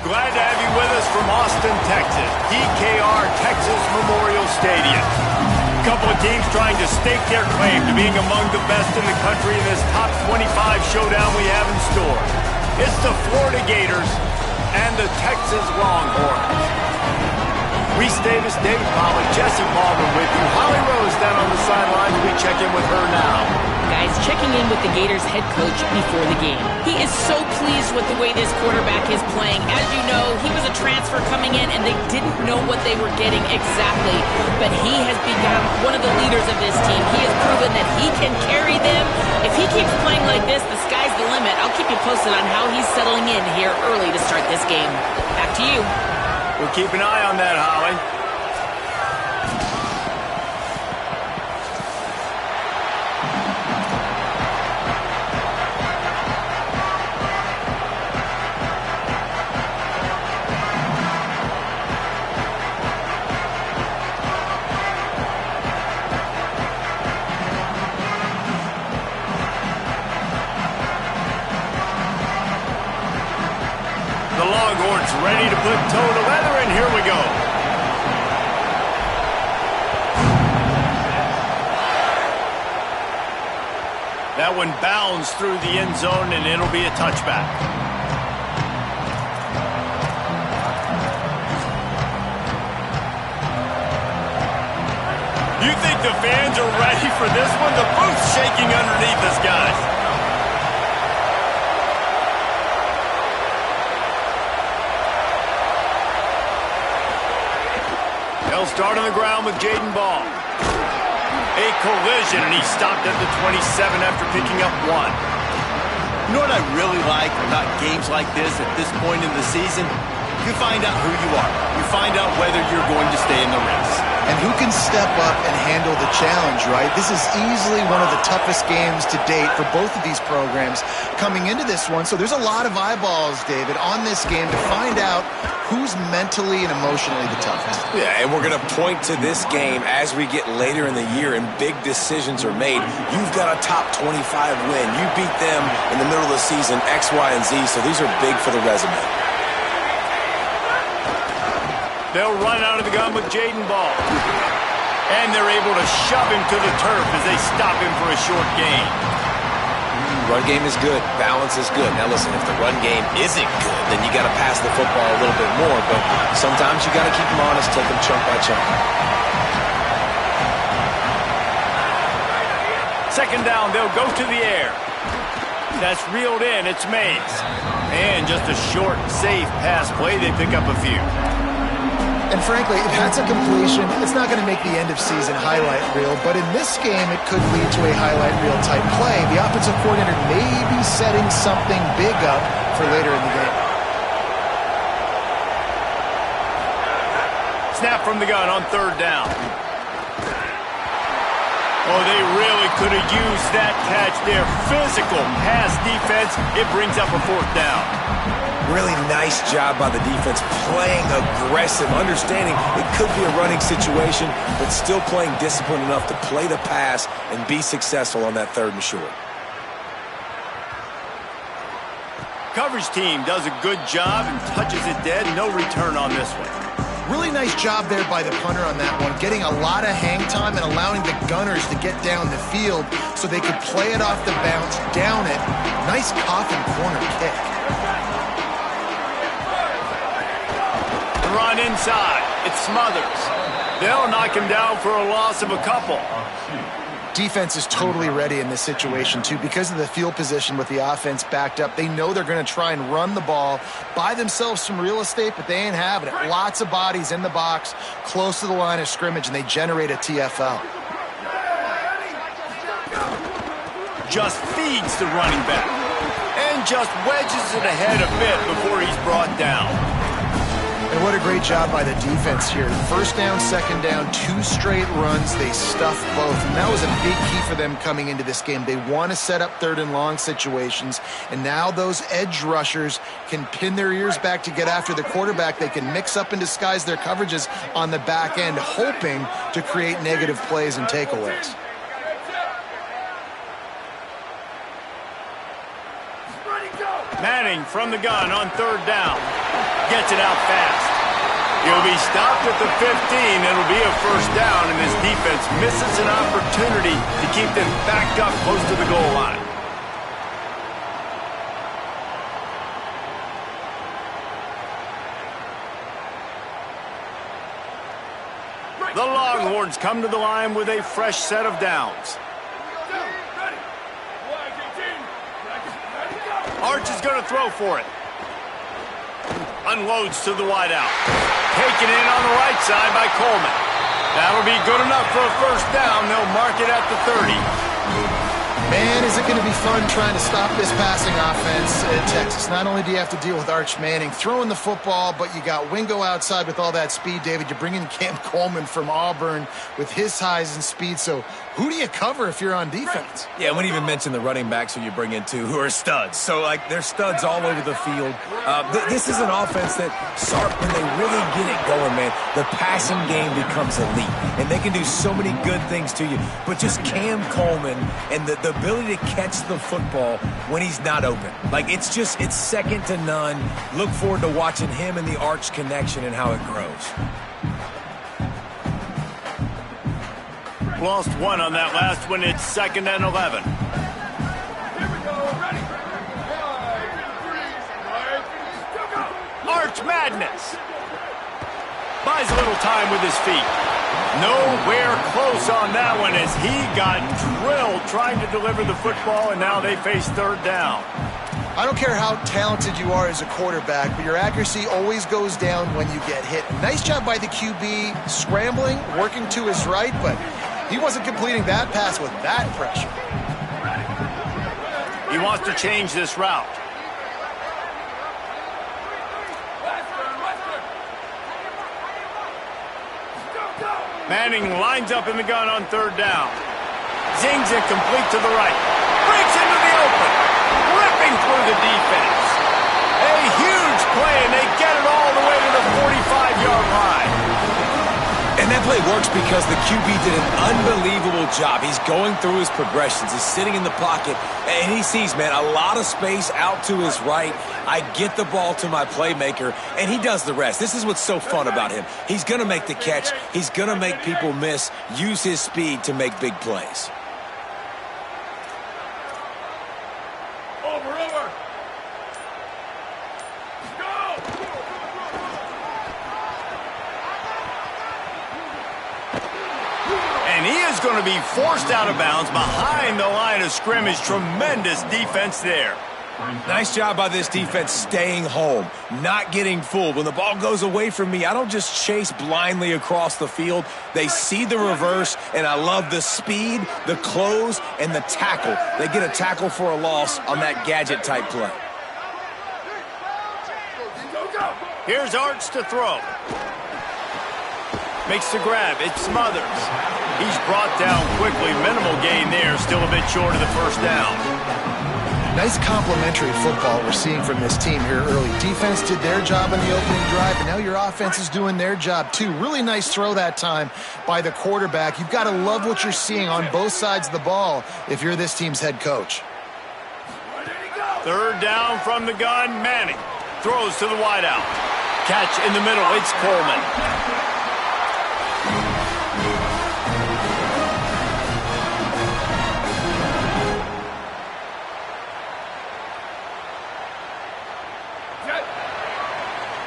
Glad to have you with us from Austin, Texas, DKR Texas Memorial Stadium. A couple of teams trying to stake their claim to being among the best in the country in this top 25 showdown we have in store. It's the Florida Gators and the Texas Longhorns. Reese Davis, David Pollack, Jesse Baldwin with you. Holly Rose down on the sidelines. We check in with her now. Guys, checking in with the Gators head coach before the game. He is so pleased with the way this quarterback is playing. As you know, he was a transfer coming in, and they didn't know what they were getting exactly. But he has become one of the leaders of this team. He has proven that he can carry them. If he keeps playing like this, the sky's the limit. I'll keep you posted on how he's settling in here early to start this game. Back to you. We'll keep an eye on that, Holly. The Longhorns ready to put toe to leather, and here we go. That one bounds through the end zone, and it'll be a touchback. You think the fans are ready for this one? The booth's shaking underneath us, guys. They'll start on the ground with Jaden Ball. A collision, and he stopped at the 27 after picking up one. You know what I really like about games like this at this point in the season? You find out who you are. You find out whether you're going to stay in the race. And who can step up and handle the challenge, right? This is easily one of the toughest games to date for both of these programs coming into this one. So there's a lot of eyeballs, David, on this game to find out who's mentally and emotionally the toughest. Yeah, and we're going to point to this game as we get later in the year and big decisions are made. You've got a top 25 win. You beat them in the middle of the season, X, Y, and Z, so these are big for the resume. They'll run out of the gun with Jaden Ball. And they're able to shove him to the turf as they stop him for a short gain. Run game is good. Balance is good. Now listen, if the run game isn't good, then you got to pass the football a little bit more. But sometimes you got to keep them honest, take them chunk by chunk. Second down, they'll go to the air. That's reeled in. It's Mays. And just a short, safe pass play. They pick up a few. And frankly, if that's a completion, it's not going to make the end-of-season highlight reel. But in this game, it could lead to a highlight reel type play. The offensive coordinator may be setting something big up for later in the game. Snap from the gun on third down. Oh, they really could have used that catch there. Physical pass defense. It brings up a fourth down. Really nice job by the defense, playing aggressive, understanding it could be a running situation, but still playing disciplined enough to play the pass and be successful on that third and short. Coverage team does a good job and touches it dead. No return on this one. Really nice job there by the punter on that one, getting a lot of hang time and allowing the gunners to get down the field so they could play it off the bounce, down it. Nice coffin corner kick. Run inside. It's Smothers. They'll knock him down for a loss of a couple. Defense is totally ready in this situation, too. Because of the field position with the offense backed up, they know they're going to try and run the ball, buy themselves some real estate, but they ain't having it. Lots of bodies in the box, close to the line of scrimmage, and they generate a TFL. Just feeds the running back. And just wedges it ahead a bit before he's brought down. And what a great job by the defense here. First down, second down, 2 straight runs. They stuffed both. And that was a big key for them coming into this game. They want to set up third and long situations. And now those edge rushers can pin their ears back to get after the quarterback. They can mix up and disguise their coverages on the back end, hoping to create negative plays and takeaways. Manning from the gun on third down. Gets it out fast. He'll be stopped at the 15. It'll be a first down, and his defense misses an opportunity to keep them backed up close to the goal line. The Longhorns come to the line with a fresh set of downs. Arch is going to throw for it. Unloads to the wideout. Taken in on the right side by Coleman. That'll be good enough for a first down. They'll mark it at the 30. Man, is it going to be fun trying to stop this passing offense in Texas. Not only do you have to deal with Arch Manning throwing the football, but you got Wingo outside with all that speed, David. You bring in Cam Coleman from Auburn with his size and speed. So who do you cover if you're on defense? Yeah, I wouldn't even mention the running backs who you bring in, too, who are studs. So, like, they're studs all over the field. This is an offense that, when they really get it going, man, the passing game becomes elite. And they can do so many good things to you. But just Cam Coleman and the ability to catch the football when he's not open. Like, it's second to none. Look forward to watching him and the Arch connection and how it grows. Lost one on that last one. It's 2nd and 11. Arch Madness. Buys a little time with his feet. Nowhere close on that one as he got drilled trying to deliver the football, and now they face third down. I don't care how talented you are as a quarterback, but your accuracy always goes down when you get hit. Nice job by the QB scrambling, working to his right, but he wasn't completing that pass with that pressure. He wants to change this route. Manning lines up in the gun on third down. Zings it complete to the right. Breaks into the open. Ripping through the defense. A huge play, and they get it all the way to the 45-yard line. And that play works because the QB did an unbelievable job. He's going through his progressions. He's sitting in the pocket, and he sees, man, a lot of space out to his right. I get the ball to my playmaker, and he does the rest. This is what's so fun about him. He's going to make the catch. He's going to make people miss, use his speed to make big plays. And he is going to be forced out of bounds behind the line of scrimmage. Tremendous defense there. Nice job by this defense staying home, not getting fooled. When the ball goes away from me, I don't just chase blindly across the field. They see the reverse, and I love the speed, the close, and the tackle. They get a tackle for a loss on that gadget-type play. Here's Arch to throw. Makes the grab. It Smothers. He's brought down quickly. Minimal gain there. Still a bit short of the first down. Nice complementary football we're seeing from this team here early. Defense did their job on the opening drive, and now your offense is doing their job too. Really nice throw that time by the quarterback. You've got to love what you're seeing on both sides of the ball if you're this team's head coach. Third down from the gun. Manning throws to the wideout. Catch in the middle. It's Coleman.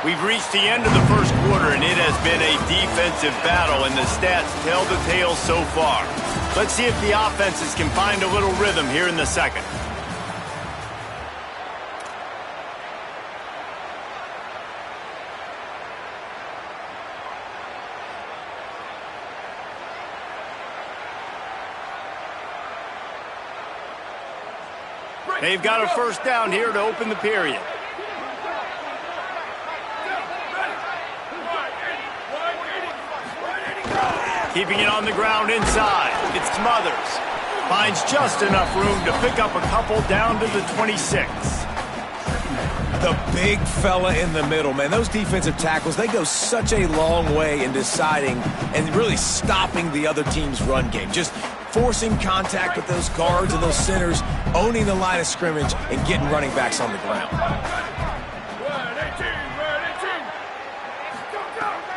We've reached the end of the first quarter, and it has been a defensive battle, and the stats tell the tale so far. Let's see if the offenses can find a little rhythm here in the second. They've got a first down here to open the period. Keeping it on the ground inside. It's Smothers. Finds just enough room to pick up a couple down to the 26. The big fella in the middle, man. Those defensive tackles, they go such a long way in deciding and really stopping the other team's run game. Just forcing contact with those guards and those centers, owning the line of scrimmage, and getting running backs on the ground.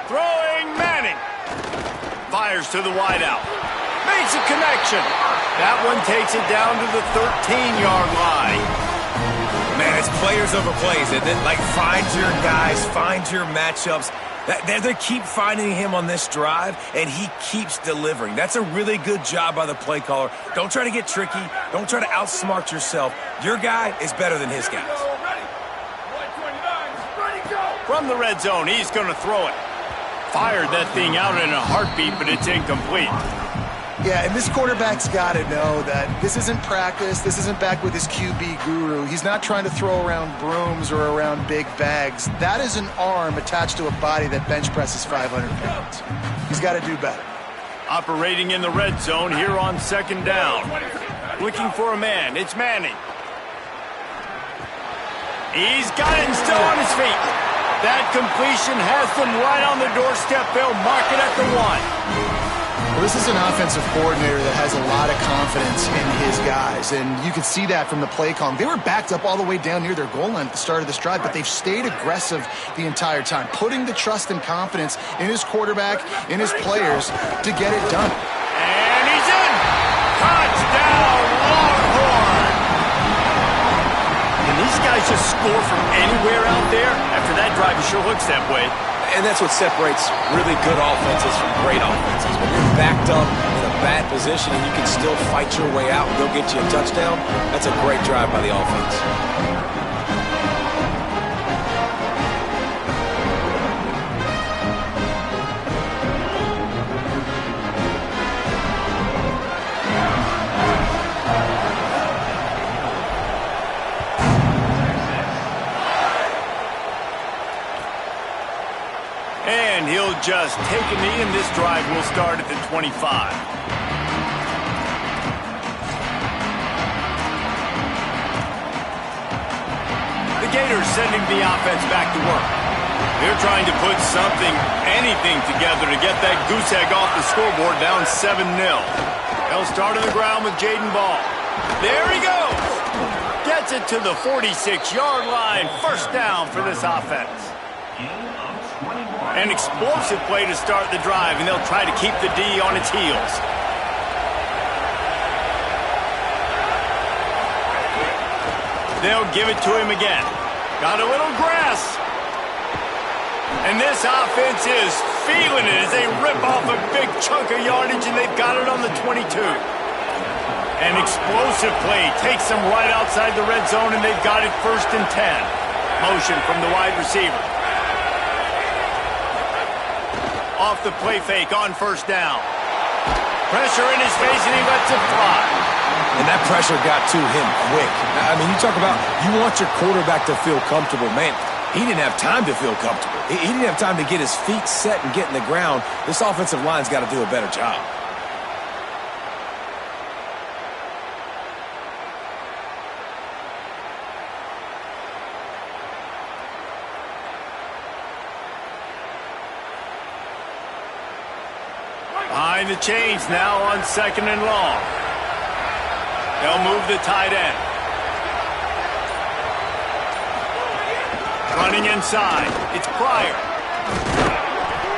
Throwing Manning. Fires to the wideout. Makes a connection. That one takes it down to the 13-yard line. Man, it's players over plays, isn't it? Like, find your guys, find your matchups. They keep finding him on this drive, and he keeps delivering. That's a really good job by the play caller. Don't try to get tricky. Don't try to outsmart yourself. Your guy is better than his guys. From the red zone, he's going to throw it. Fired that thing out in a heartbeat, but it's incomplete. Yeah, and this quarterback's got to know that this isn't practice. This isn't back with his QB guru. He's not trying to throw around brooms or around big bags. That is an arm attached to a body that bench presses 500 pounds. He's got to do better. Operating in the red zone here on second down. Looking for a man. It's Manning. He's got it and still on his feet. That completion has them right on the doorstep. They'll mark it at the 1. Well, this is an offensive coordinator that has a lot of confidence in his guys, and you can see that from the play call. They were backed up all the way down near their goal line at the start of this drive, but they've stayed aggressive the entire time, putting the trust and confidence in his quarterback, in his players, to get it done. And he's in! Touchdown, Longhorn! Can these guys just score from anywhere out there? After that drive, it sure looks that way. And that's what separates really good offenses from great offenses. When you're backed up in a bad position and you can still fight your way out and go get you a touchdown, that's a great drive by the offense. And he'll just take a knee, and this drive will start at the 25. The Gators sending the offense back to work. They're trying to put anything together to get that goose egg off the scoreboard down 7-0. They'll start on the ground with Jaden Ball. There he goes. Gets it to the 46-yard line. First down for this offense. An explosive play to start the drive, and they'll try to keep the D on its heels. They'll give it to him again. Got a little grass. And this offense is feeling it as they rip off a big chunk of yardage, and they've got it on the 22. An explosive play takes them right outside the red zone, and they've got it 1st and 10. Motion from the wide receiver. Off the play fake on 1st down. Pressure in his face, and he lets it fly. And that pressure got to him quick. I mean, you talk about you want your quarterback to feel comfortable. Man, he didn't have time to feel comfortable. He didn't have time to get his feet set and get in the ground. This offensive line's got to do a better job. Behind the chains now on 2nd and long. They'll move the tight end. Running inside. It's Pryor.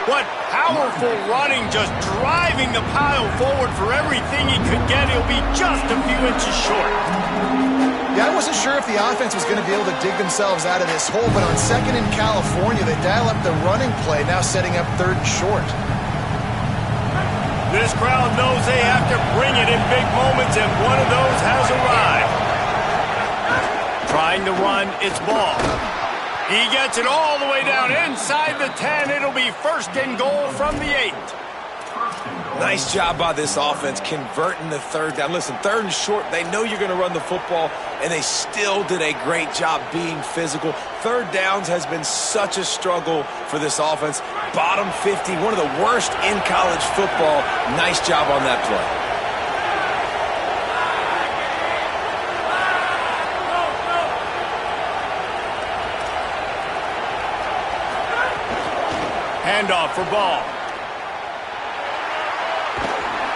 What powerful running, just driving the pile forward for everything he could get. He'll be just a few inches short. Yeah, I wasn't sure if the offense was going to be able to dig themselves out of this hole, but on 2nd in California, they dial up the running play, now setting up 3rd and short. This crowd knows they have to bring it in big moments, and one of those has arrived. Trying to run, it's Ball. He gets it all the way down inside the 10. It'll be 1st and goal from the 8. Nice job by this offense converting the 3rd down. Listen, 3rd and short, they know you're going to run the football, and they still did a great job being physical. 3rd downs has been such a struggle for this offense. Bottom 50, one of the worst in college football. Nice job on that play. Handoff for Ball.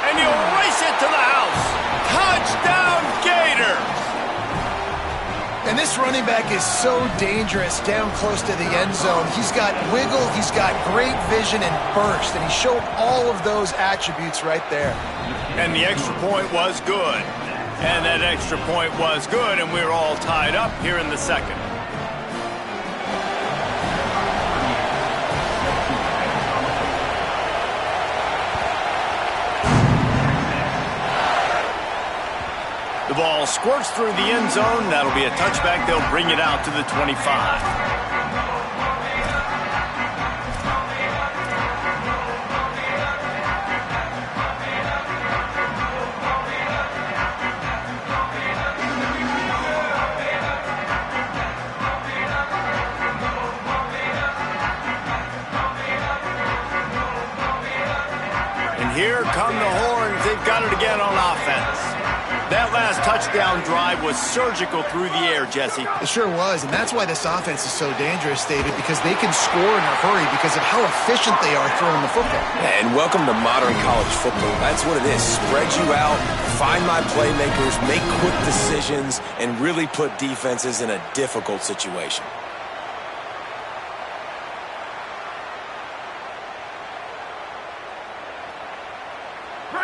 And he'll race it to the house. And this running back is so dangerous down close to the end zone. He's got wiggle, he's got great vision and burst, and he showed all of those attributes right there. And the extra point was good. And that extra point was good, and we're all tied up here in the second. The ball squirts through the end zone. That'll be a touchback. They'll bring it out to the 25. Here come the horns. They've got it again on offense. That last touchdown drive was surgical through the air, Jesse. It sure was, and that's why this offense is so dangerous, David, because they can score in a hurry because of how efficient they are throwing the football. And welcome to modern college football. That's what it is. Spread you out, find my playmakers, make quick decisions, and really put defenses in a difficult situation.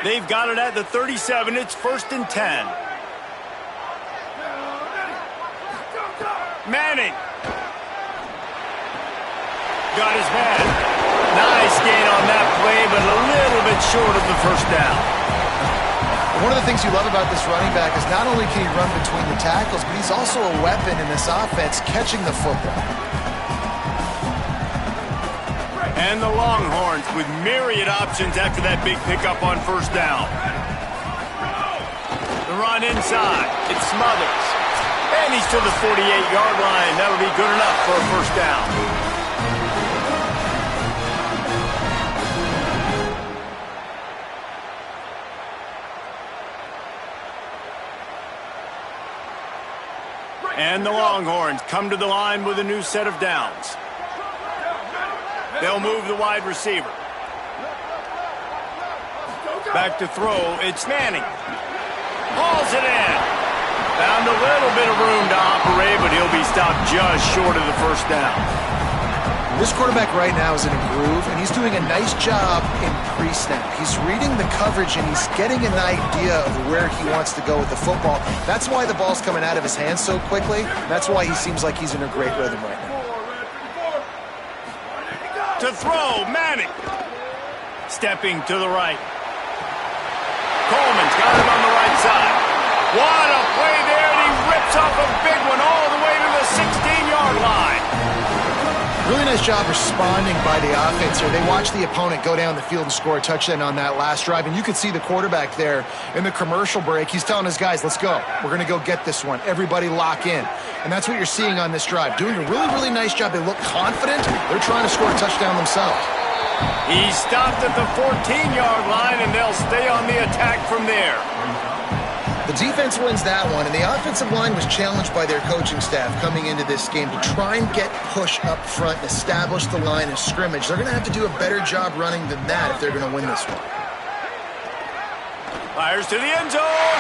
They've got it at the 37. It's 1st and 10. Manning. Got his man. Nice gain on that play, but a little bit short of the first down. One of the things you love about this running back is not only can he run between the tackles, but he's also a weapon in this offense catching the football. And the Longhorns with myriad options after that big pickup on first down. The run inside. It's Smothers. And he's to the 48-yard line. That'll be good enough for a first down. And the Longhorns come to the line with a new set of downs. They'll move the wide receiver. Back to throw. It's Manning. Hauls it in. Found a little bit of room to operate, but he'll be stopped just short of the first down. This quarterback right now is in a groove, and he's doing a nice job in pre-snap. He's reading the coverage, and he's getting an idea of where he wants to go with the football. That's why the ball's coming out of his hands so quickly. That's why he seems like he's in a great rhythm right now. To throw, Manning. Stepping to the right. Coleman's got him on the right side. What a play there, and he rips off a big one all the way to the 16-yard line. Really nice job responding by the offense here. They watched the opponent go down the field and score a touchdown on that last drive, and you could see the quarterback there in the commercial break. He's telling his guys, let's go. We're going to go get this one. Everybody lock in. And that's what you're seeing on this drive. Doing a really, really nice job. They look confident. They're trying to score a touchdown themselves. He stopped at the 14-yard line, and they'll stay on the attack from there. The defense wins that one, and the offensive line was challenged by their coaching staff coming into this game to try and get push up front and establish the line of scrimmage. They're going to have to do a better job running than that if they're going to win this one. Fires to the end zone.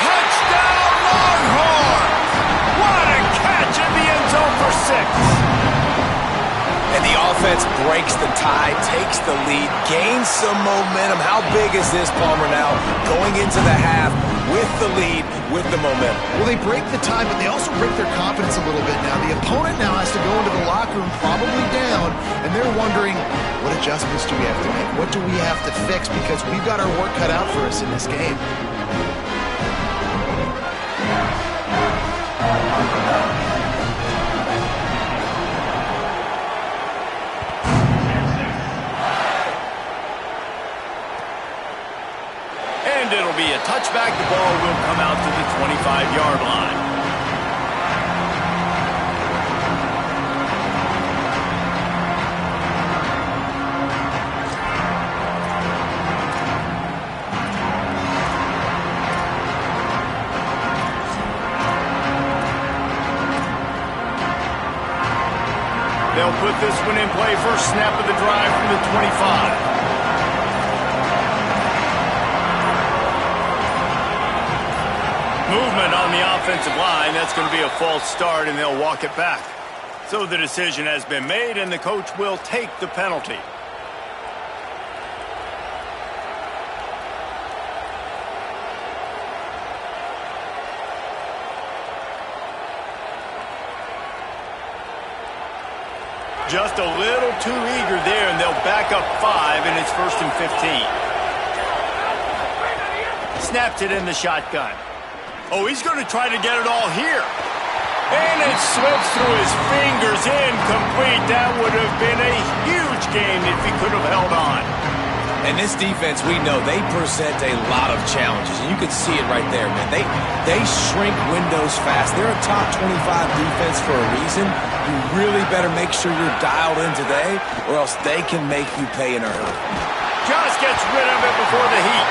Touchdown, Longhorns! What a catch in the end zone for 6. And the offense breaks the tie, takes the lead, gains some momentum. How big is this, Palmer, now going into the half with the lead, with the momentum? Well, they break the tie, but they also break their confidence a little bit now. The opponent now has to go into the locker room probably down, and they're wondering, what adjustments do we have to make? What do we have to fix? Because we've got our work cut out for us in this game. And it'll be a touchback. The ball will come out to the 25-yard line. They'll put this one in play. First snap of the drive from the 25. Movement on the offensive line. That's going to be a false start, and they'll walk it back. So the decision has been made, and the coach will take the penalty. Just a little too eager there, and they'll back up 5, and it's 1st and 15. Snaps it in the shotgun. Oh, he's going to try to get it all here. And it slips through his fingers, incomplete. That would have been a huge game if he could have held on. And this defense, we know, they present a lot of challenges. And you can see it right there, man. They shrink windows fast. They're a top 25 defense for a reason. You really better make sure you're dialed in today, or else they can make you pay in a hurry. Just gets rid of it before the heat.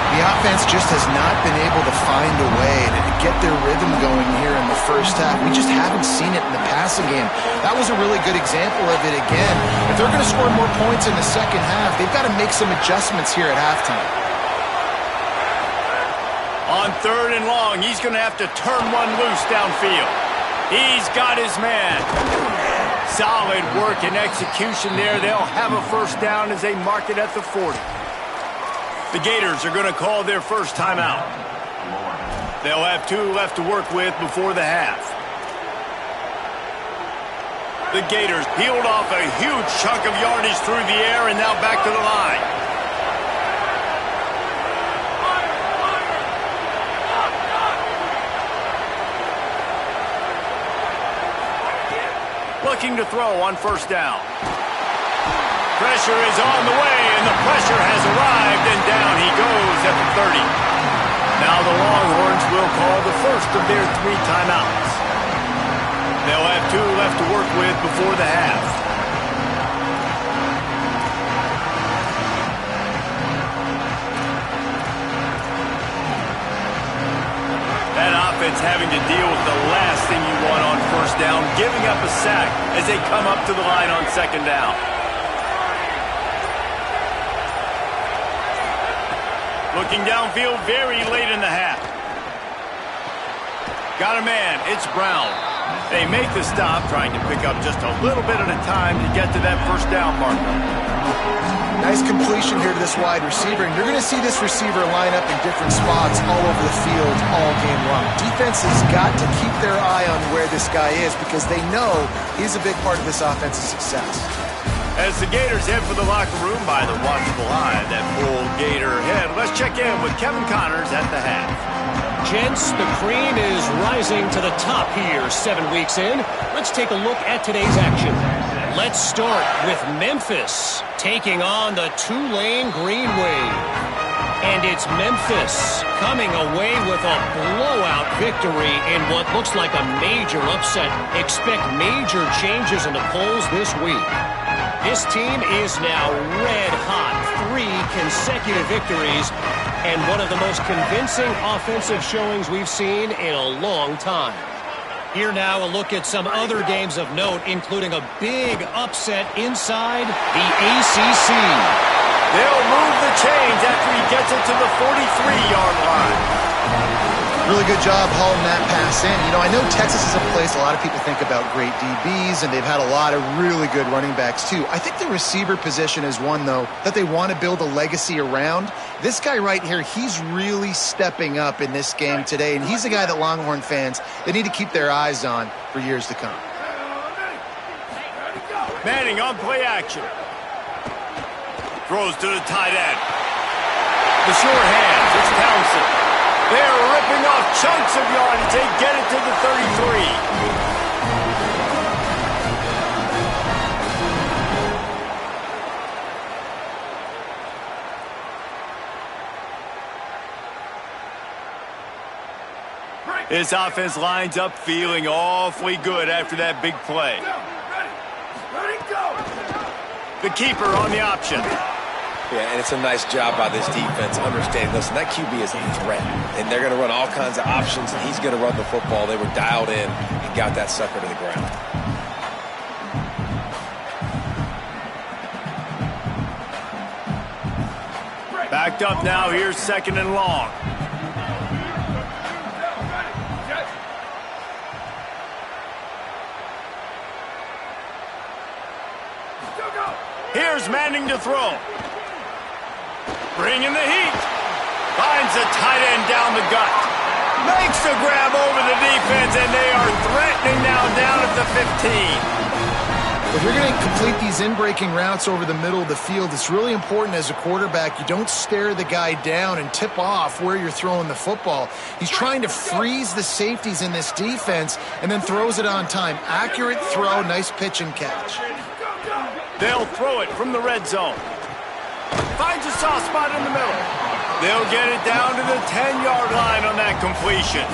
The offense just has not been able to find a way to get their rhythm going here in the first half. We just haven't seen it in the passing game. That was a really good example of it again. If they're going to score more points in the second half, they've got to make some adjustments here at halftime. On 3rd and long, he's going to have to turn one loose downfield. He's got his man. Solid work and execution there. They'll have a first down as they mark it at the 40. The Gators are going to call their first timeout. They'll have 2 left to work with before the half. The Gators peeled off a huge chunk of yardage through the air and now back to the line. Looking to throw on first down. Pressure is on the way, and the pressure has arrived, and down he goes at the 30. Now the Longhorns will call the first of their 3 timeouts. They'll have 2 left to work with before the half. That offense having to deal with the last thing you want on first down, giving up a sack as they come up to the line on second down. Looking downfield very late in the half. Got a man, it's Brown. They make the stop, trying to pick up just a little bit at a time to get to that first down marker. Nice completion here to this wide receiver, and you're going to see this receiver line up in different spots all over the field all game long. Defense has got to keep their eye on where this guy is because they know he's a big part of this offense's success. As the Gators head for the locker room by the watchful eye, that full Gator head. Let's check in with Kevin Connors at the half. Gents, the cream is rising to the top here 7 weeks in. Let's take a look at today's action. Let's start with Memphis taking on the Tulane Green Wave. And it's Memphis coming away with a blowout victory in what looks like a major upset. Expect major changes in the polls this week. This team is now red hot. 3 consecutive victories and one of the most convincing offensive showings we've seen in a long time. Here now a look at some other games of note, including a big upset inside the ACC. They'll move the chains after he gets it to the 43-yard line. Really good job hauling that pass in. You know, I know Texas is a place a lot of people think about great DBs, and they've had a lot of really good running backs too. I think the receiver position is one, though, that they want to build a legacy around. This guy right here, he's really stepping up in this game today, and he's a guy that Longhorn fans, they need to keep their eyes on for years to come. Manning on play action. Throws to the tight end. The sure hands, it's Townsend. They're ripping off chunks of yardage. They get it to the 33. This offense lines up feeling awfully good after that big play. The keeper on the option. Yeah, and it's a nice job by this defense understanding, listen, that QB is a threat, and they're going to run all kinds of options, and he's going to run the football. They were dialed in and got that sucker to the ground. Backed up now, here's 2nd and long. Here's Manning to throw. Bringing the heat. Finds the tight end down the gut. Makes the grab over the defense, and they are threatening now down at the 15. If you're going to complete these in-breaking routes over the middle of the field, it's really important as a quarterback you don't stare the guy down and tip off where you're throwing the football. He's trying to freeze the safeties in this defense and then throws it on time. Accurate throw, nice pitch and catch. They'll throw it from the red zone. Finds a soft spot in the middle. They'll get it down to the 10-yard line on that completion.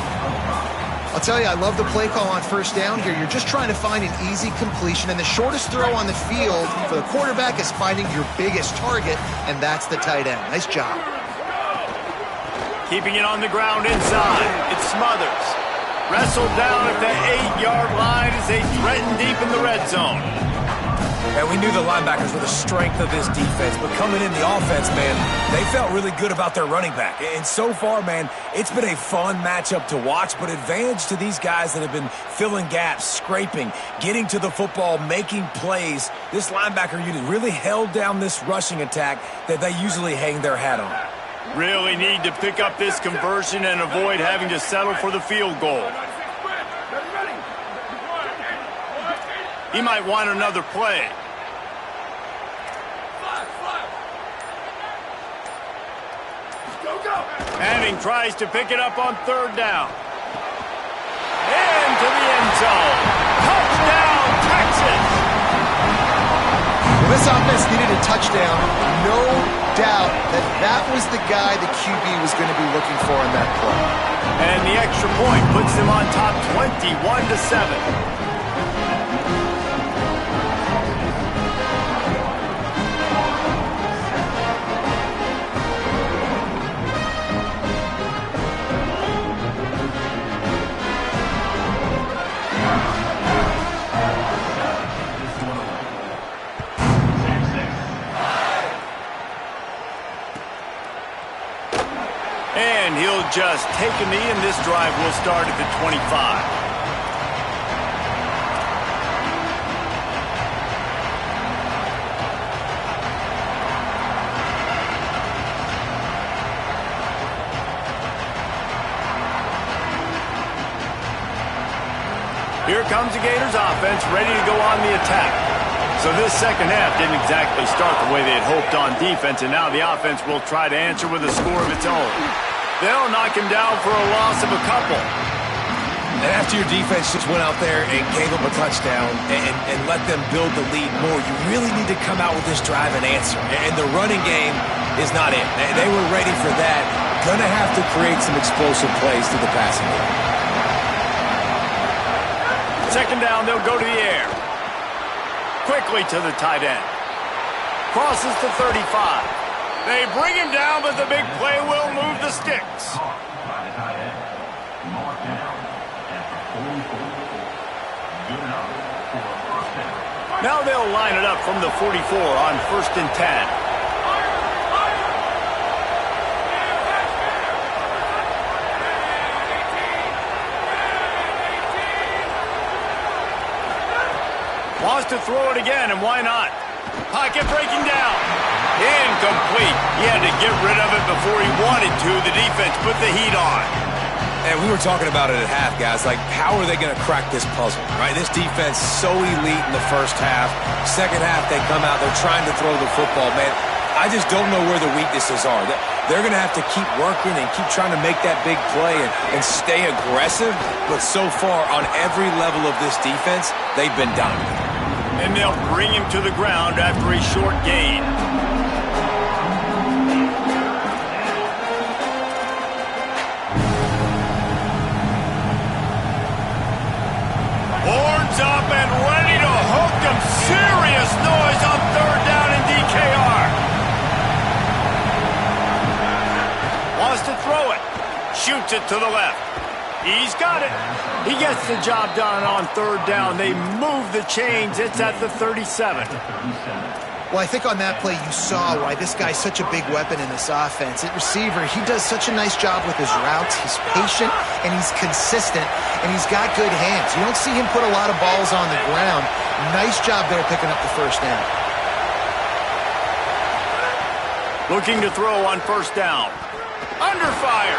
I'll tell you, I love the play call on first down here. You're just trying to find an easy completion, and the shortest throw on the field for the quarterback is finding your biggest target, and that's the tight end. Nice job. Keeping it on the ground inside. It's Smothers. Wrestled down at the 8-yard line as they threaten deep in the red zone. And we knew the linebackers were the strength of this defense, but coming in the offense, man, they felt really good about their running back. And so far, man, it's been a fun matchup to watch, but advantage to these guys that have been filling gaps, scraping, getting to the football, making plays. This linebacker unit really held down this rushing attack that they usually hang their hat on. Really need to pick up this conversion and avoid having to settle for the field goal. He might want another play. Manning tries to pick it up on third down. Into the end zone. Touchdown, Texas! Well, this offense needed a touchdown. No doubt that that was the guy the QB was going to be looking for on that play. And the extra point puts them on top 21-7. And he'll just take a knee, and this drive will start at the 25. Here comes the Gators offense, ready to go on the attack. So this second half didn't exactly start the way they had hoped on defense, and now the offense will try to answer with a score of its own. They'll knock him down for a loss of a couple. And after your defense just went out there and gave up a touchdown and let them build the lead more, you really need to come out with this drive and answer. And the running game is not it. They were ready for that. Gonna have to create some explosive plays through the passing game. Second down, they'll go to the air. Quickly to the tight end. Crosses to 35. They bring him down, but the big play will move the sticks. Now they'll line it up from the 44 on 1st and 10. Wants to throw it again, and why not? Pocket breaking down. Incomplete. He had to get rid of it before he wanted to. The defense put the heat on. And we were talking about it at half, guys. Like, how are they going to crack this puzzle, right? This defense so elite in the first half. Second half, they come out. They're trying to throw the football. Man, I just don't know where the weaknesses are. They're going to have to keep working and keep trying to make that big play and stay aggressive. But so far, on every level of this defense, they've been dominant. And they'll bring him to the ground after a short gain. Horns up and ready to hook them. Serious noise on third down in DKR. Wants to throw it. Shoots it to the left. He's got it. He gets the job done on third down. They move the chains. It's at the 37. Well, I think on that play you saw why this guy's such a big weapon in this offense. At receiver, he does such a nice job with his routes. He's patient, and he's consistent, and he's got good hands. You don't see him put a lot of balls on the ground. Nice job there picking up the first down. Looking to throw on first down. Under fire.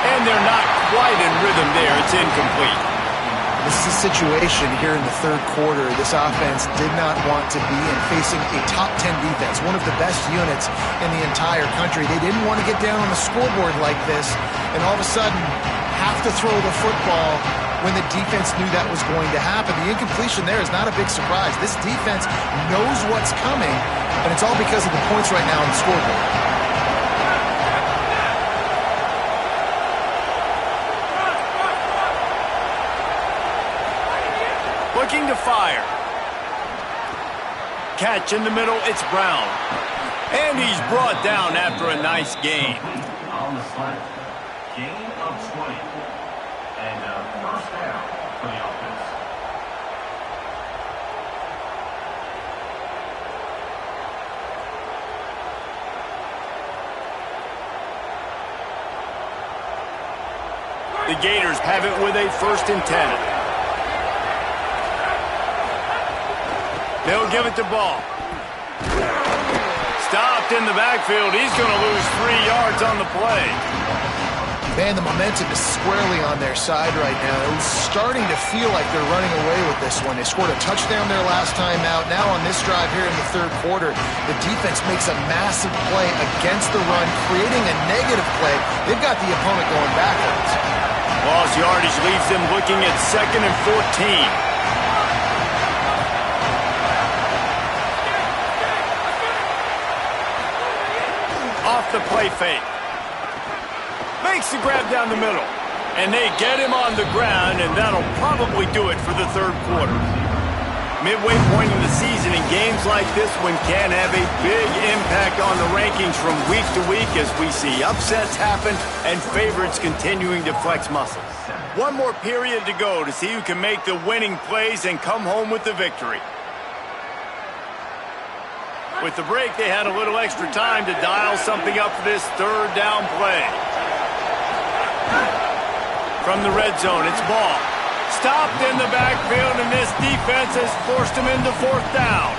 And they're not quite in rhythm there. It's incomplete. This is a situation here in the third quarter this offense did not want to be in, facing a top 10 defense, one of the best units in the entire country. They didn't want to get down on the scoreboard like this and all of a sudden have to throw the football when the defense knew that was going to happen. The incompletion there is not a big surprise. This defense knows what's coming, and it's all because of the points right now on the scoreboard. Looking to fire. Catch in the middle, it's Brown. And he's brought down after a nice gain. On the slant. Gain of 20. And first down for the offense. The Gators have it with a 1st and 10. They'll give it to Ball. Stopped in the backfield. He's going to lose 3 yards on the play. Man, the momentum is squarely on their side right now. It was starting to feel like they're running away with this one. They scored a touchdown their last time out. Now on this drive here in the third quarter, the defense makes a massive play against the run, creating a negative play. They've got the opponent going backwards. Lost yardage leaves them looking at 2nd and 14. Off the play fake. Makes the grab down the middle. And they get him on the ground, and that'll probably do it for the third quarter. Midway point in the season, and games like this one can have a big impact on the rankings from week to week as we see upsets happen and favorites continuing to flex muscles. One more period to go to see who can make the winning plays and come home with the victory. With the break, they had a little extra time to dial something up for this third down play. From the red zone, it's Ball. Stopped in the backfield, and this defense has forced him into 4th down.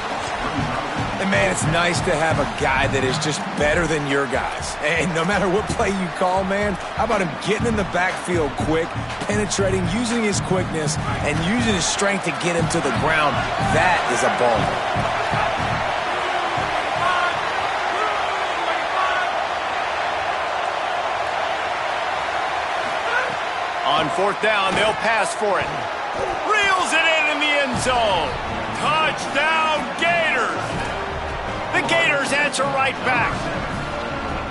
And, man, it's nice to have a guy that is just better than your guys. And no matter what play you call, man, how about him getting in the backfield quick, penetrating, using his quickness, and using his strength to get him to the ground. That is a baller. On 4th down, they'll pass for it. Reels it in the end zone. Touchdown, Gators! The Gators answer right back.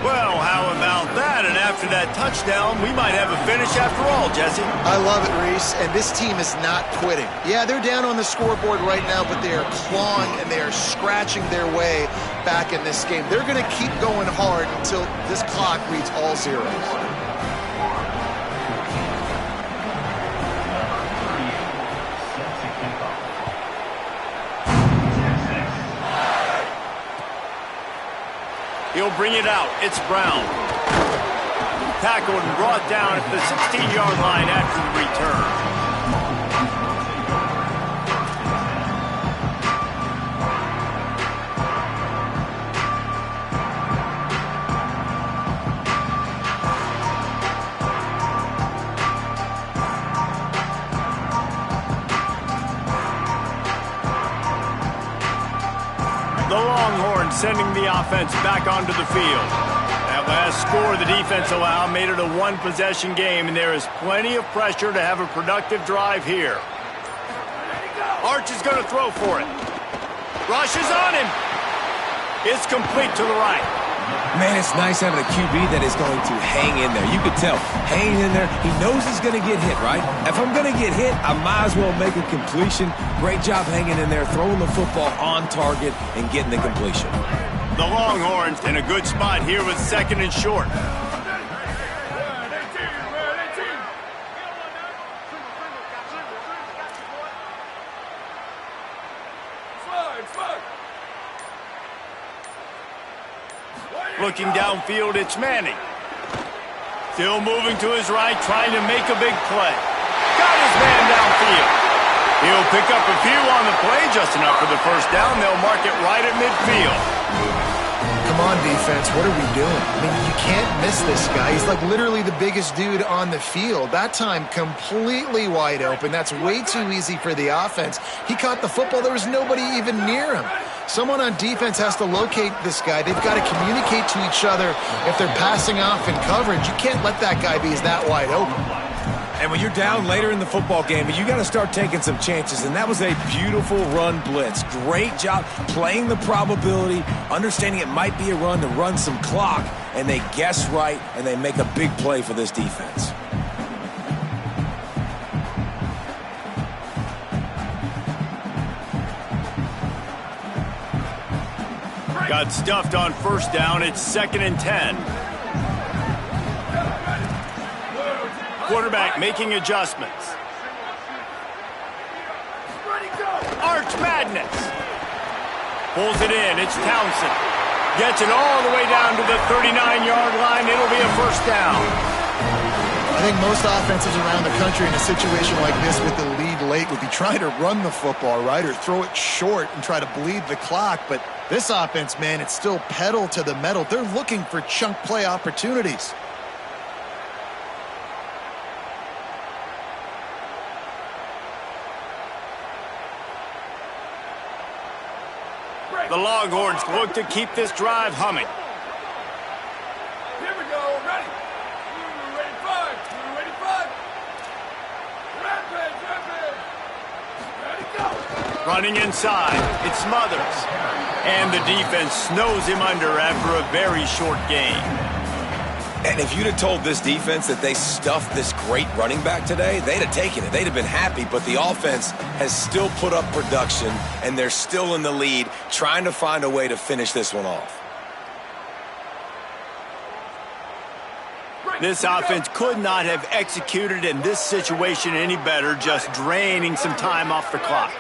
Well, how about that? And after that touchdown, we might have a finish after all, Jesse. I love it, Reese, and this team is not quitting. Yeah, they're down on the scoreboard right now, but they are clawing and they are scratching their way back in this game. They're going to keep going hard until this clock reads all zeros. He'll bring it out. It's Brown. Tackled and brought down at the 16-yard line after the return. The Longhorns sending the offense back onto the field. That last score the defense allowed made it a one-possession game, and there is plenty of pressure to have a productive drive here. Arch is going to throw for it. Rush is on him. It's complete to the right. Man, it's nice having a QB that is going to hang in there. You can tell, hanging in there, he knows he's going to get hit, right? If I'm going to get hit, I might as well make a completion. Great job hanging in there, throwing the football on target and getting the completion. The Longhorns in a good spot here with 2nd and short. Looking downfield, it's Manning. Still moving to his right, trying to make a big play. Got his man downfield. He'll pick up a few on the play, just enough for the first down. They'll mark it right at midfield. Come on, defense, what are we doing? I mean, you can't miss this guy. He's like literally the biggest dude on the field. That time, completely wide open. That's way too easy for the offense. He caught the football. There was nobody even near him. Someone on defense has to locate this guy. They've got to communicate to each other if they're passing off in coverage. You can't let that guy be that wide open. And when you're down later in the football game, you got to start taking some chances. And that was a beautiful run blitz. Great job playing the probability, understanding it might be a run to run some clock. And they guess right, and they make a big play for this defense. Got stuffed on first down. It's 2nd and 10. Quarterback making adjustments. Arch Madness. Pulls it in. It's Townsend. Gets it all the way down to the 39-yard line. It'll be a first down. I think most offenses around the country in a situation like this with the lead late would be trying to run the football, right, or throw it short and try to bleed the clock. But this offense, man, it's still pedal to the metal. They're looking for chunk play opportunities. The Longhorns look to keep this drive humming. Here we go. Ready. Ready, five. Ready, five. Rampage. Ready, go. Running inside. It's Smothers. And the defense snows him under after a very short game. And if you'd have told this defense that they stuffed this great running back today, they'd have taken it. They'd have been happy, but the offense has still put up production, and they're still in the lead, trying to find a way to finish this one off. This offense could not have executed in this situation any better, just draining some time off the clock.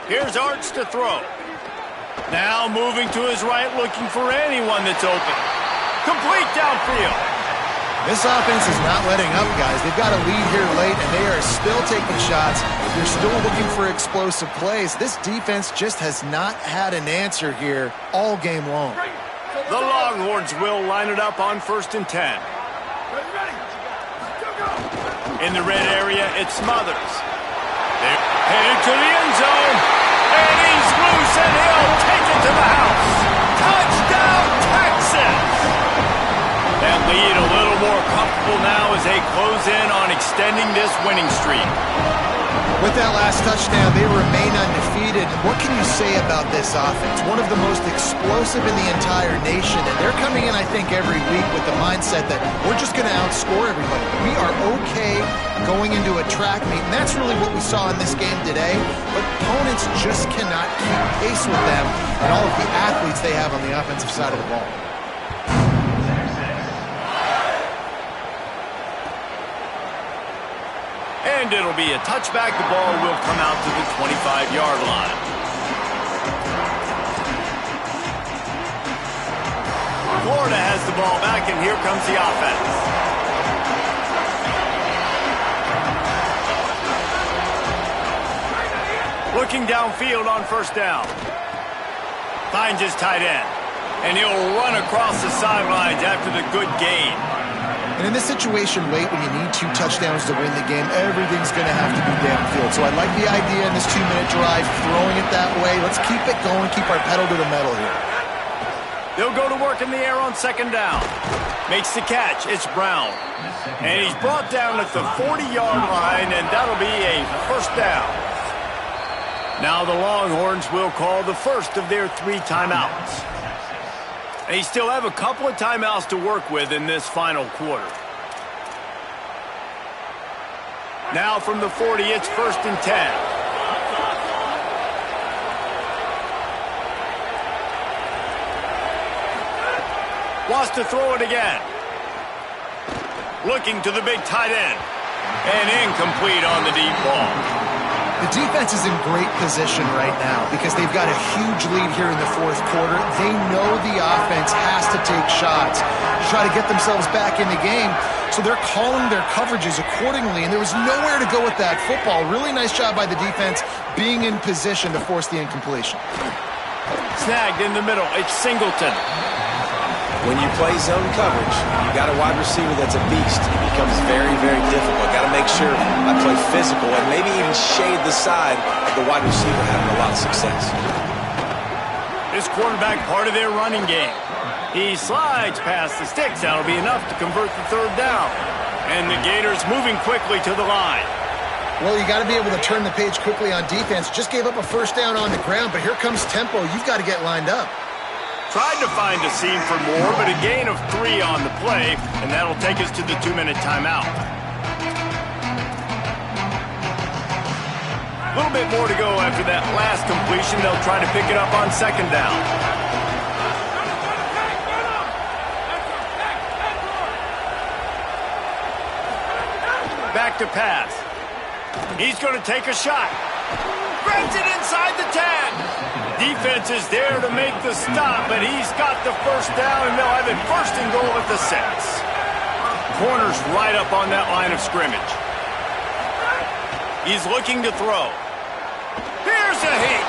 Here's Arch to throw. Now moving to his right, looking for anyone that's open. Complete downfield. This offense is not letting up, guys. They've got a lead here late, and they are still taking shots. They're still looking for explosive plays. This defense just has not had an answer here all game long. The Longhorns will line it up on 1st and 10. In the red area, it's Smothers. They're headed to the end zone. And he's loose, and he'll take it to the house. Touchdown, Texas! That lead a little more comfortable now as they close in on extending this winning streak. With that last touchdown, they remain undefeated. What can you say about this offense? One of the most explosive in the entire nation, and they're coming in, I think, every week with the mindset that we're just going to outscore everybody. We are okay going into a track meet, and that's really what we saw in this game today. But opponents just cannot keep pace with them and all of the athletes they have on the offensive side of the ball. And it'll be a touchback. The ball will come out to the 25-yard line. Florida has the ball back, and here comes the offense. Looking downfield on 1st down. Finds his tight end. And he'll run across the sidelines after the good gain. And in this situation late, when you need 2 touchdowns to win the game, everything's going to have to be downfield. So I like the idea in this 2-minute drive, throwing it that way. Let's keep it going, keep our pedal to the metal here. They'll go to work in the air on 2nd down. Makes the catch. It's Brown. And he's brought down at the 40-yard line, and that'll be a first down. Now the Longhorns will call the first of their 3 timeouts. They still have a couple of timeouts to work with in this final quarter. Now from the 40, it's 1st and 10. Wants to throw it again. Looking to the big tight end. And incomplete on the deep ball. The defense is in great position right now because they've got a huge lead here in the 4th quarter. They know the offense has to take shots. to try to get themselves back in the game. So they're calling their coverages accordingly, and there was nowhere to go with that football. Really nice job by the defense being in position to force the incompletion. Snagged in the middle. It's Singleton. When you play zone coverage, you got a wide receiver that's a beast. It becomes very, very difficult. Got to make sure I play physical and maybe even shade the side of the wide receiver having a lot of success. This quarterback part of their running game. He slides past the sticks. That'll be enough to convert the third down. And the Gators moving quickly to the line. Well, you got to be able to turn the page quickly on defense. Just gave up a first down on the ground, but here comes tempo. You've got to get lined up. Tried to find a seam for more, but a gain of 3 on the play, and that'll take us to the 2-minute timeout. A little bit more to go after that last completion. They'll try to pick it up on second down. Back to pass. He's going to take a shot. Grabs it inside the 10. Defense is there to make the stop, but he's got the first down, and they'll have it first and goal at the 6. Corner's right up on that line of scrimmage. He's looking to throw. Here's a heat.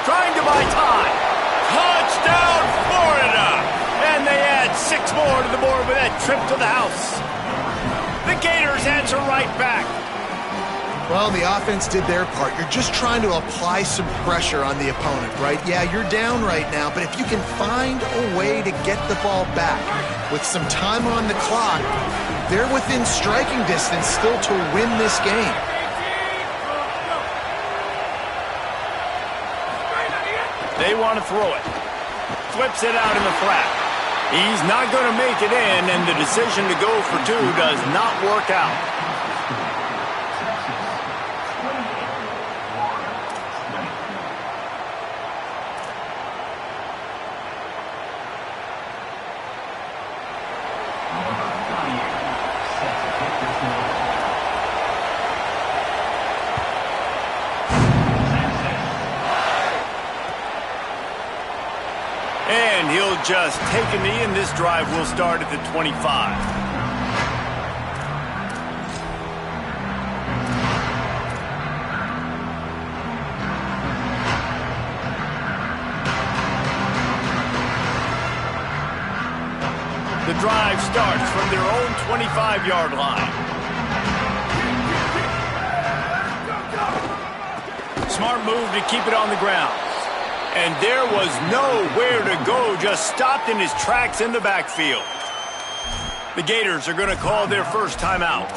Trying to buy time. Touchdown, Florida! And they add 6 more to the board with that trip to the house. The Gators answer right back. Well, the offense did their part. You're just trying to apply some pressure on the opponent, right? Yeah, you're down right now, but if you can find a way to get the ball back with some time on the clock, they're within striking distance still to win this game. They want to throw it. Flips it out in the flat. He's not going to make it in, and the decision to go for 2 does not work out. And he'll just take a knee, and this drive will start at the 25. The drive starts from their own 25-yard line. Smart move to keep it on the ground. And there was nowhere to go, just stopped in his tracks in the backfield. The Gators are going to call their first timeout.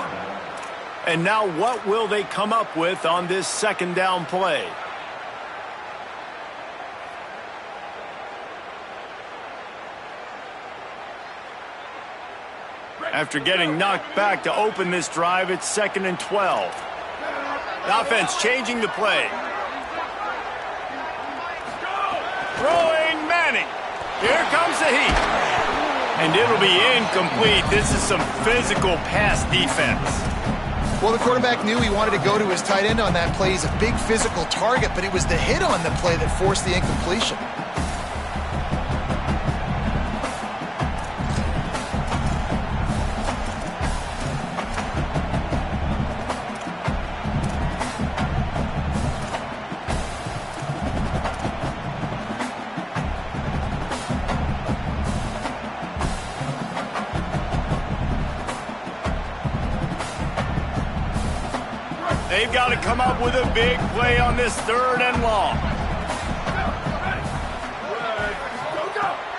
And now what will they come up with on this second down play? After getting knocked back to open this drive, it's 2nd and 12. The offense changing the play. Throwing Manning. Here comes the heat. And it'll be incomplete. This is some physical pass defense. Well, the quarterback knew he wanted to go to his tight end on that play. He's a big physical target, but it was the hit on the play that forced the incompletion. They've got to come up with a big play on this 3rd and long.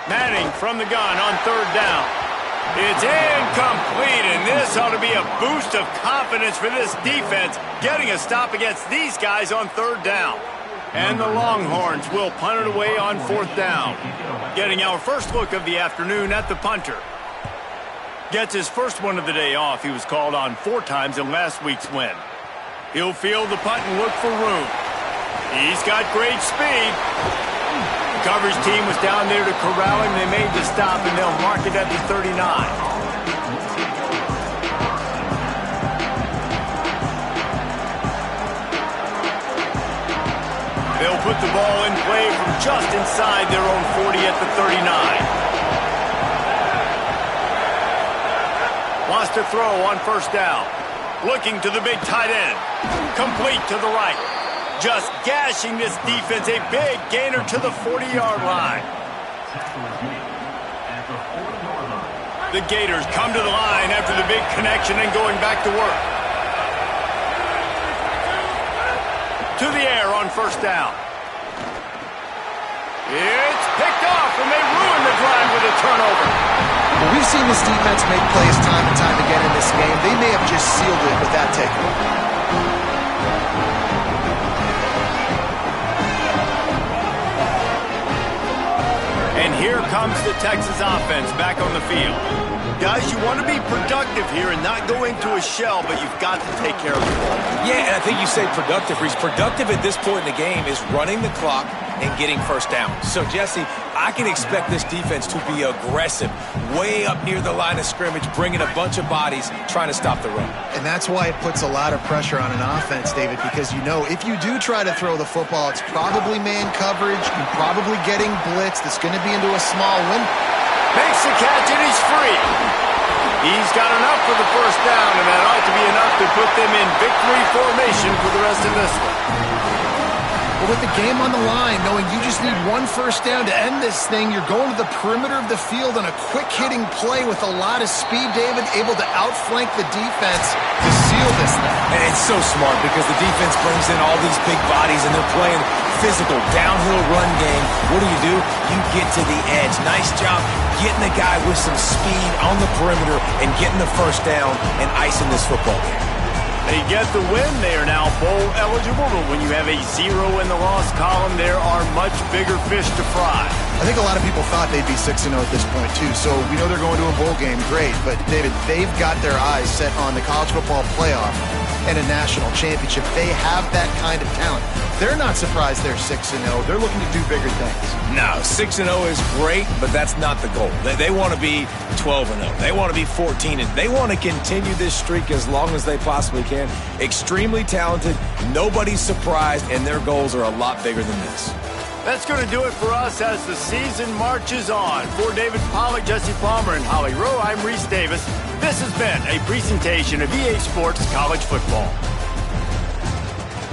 Manning from the gun on 3rd down. It's incomplete, and this ought to be a boost of confidence for this defense, getting a stop against these guys on 3rd down. And the Longhorns will punt it away on 4th down. Getting our first look of the afternoon at the punter. Gets his first one of the day off. He was called on 4 times in last week's win. He'll field the punt and look for room. He's got great speed. The coverage team was down there to corral him. They made the stop, and they'll mark it at the 39. They'll put the ball in play from just inside their own 40 at the 39. to throw on first down. Looking to the big tight end. Complete to the right. Just gashing this defense. A big gainer to the 40-yard line. The Gators come to the line after the big connection and going back to work. To the air on first down. It's picked off, and they ruin the drive with a turnover. Well, we've seen this defense make plays time and time again in this game. They may have just sealed it with that takeaway. And here comes the Texas offense back on the field. Guys, you want to be productive here and not go into a shell, but you've got to take care of the ball. Yeah, and I think you say productive, Reese. Productive at this point in the game is running the clock and getting first down. So, Jesse, I can expect this defense to be aggressive, way up near the line of scrimmage, bringing a bunch of bodies, trying to stop the run. And that's why it puts a lot of pressure on an offense, David, because you know if you do try to throw the football, it's probably man coverage, you're probably getting blitzed, it's going to be into a small window. Makes the catch, and he's free. He's got enough for the first down, and that ought to be enough to put them in victory formation for the rest of this one. But with the game on the line, knowing you just need one first down to end this thing, you're going to the perimeter of the field on a quick-hitting play with a lot of speed, David, able to outflank the defense to seal this thing. And it's so smart because the defense brings in all these big bodies, and they're playing physical, downhill run game. What do? You get to the edge. Nice job getting the guy with some speed on the perimeter and getting the first down and icing this football game. They get the win. They are now bowl eligible, but when you have a 0 in the loss column, there are much bigger fish to fry. I think a lot of people thought they'd be 6-0 at this point, too. So we know they're going to a bowl game. Great. But, David, they've got their eyes set on the college football playoff and a national championship. They have that kind of talent. They're not surprised they're 6-0. They're looking to do bigger things. No, 6-0 is great, but that's not the goal. They want to be 12-0. They want to be 14, and they want to continue this streak as long as they possibly can. Extremely talented. Nobody's surprised, and their goals are a lot bigger than this. That's going to do it for us as the season marches on. For David Pollack, Jesse Palmer, and Holly Rowe, I'm Reese Davis. This has been a presentation of EA Sports College Football.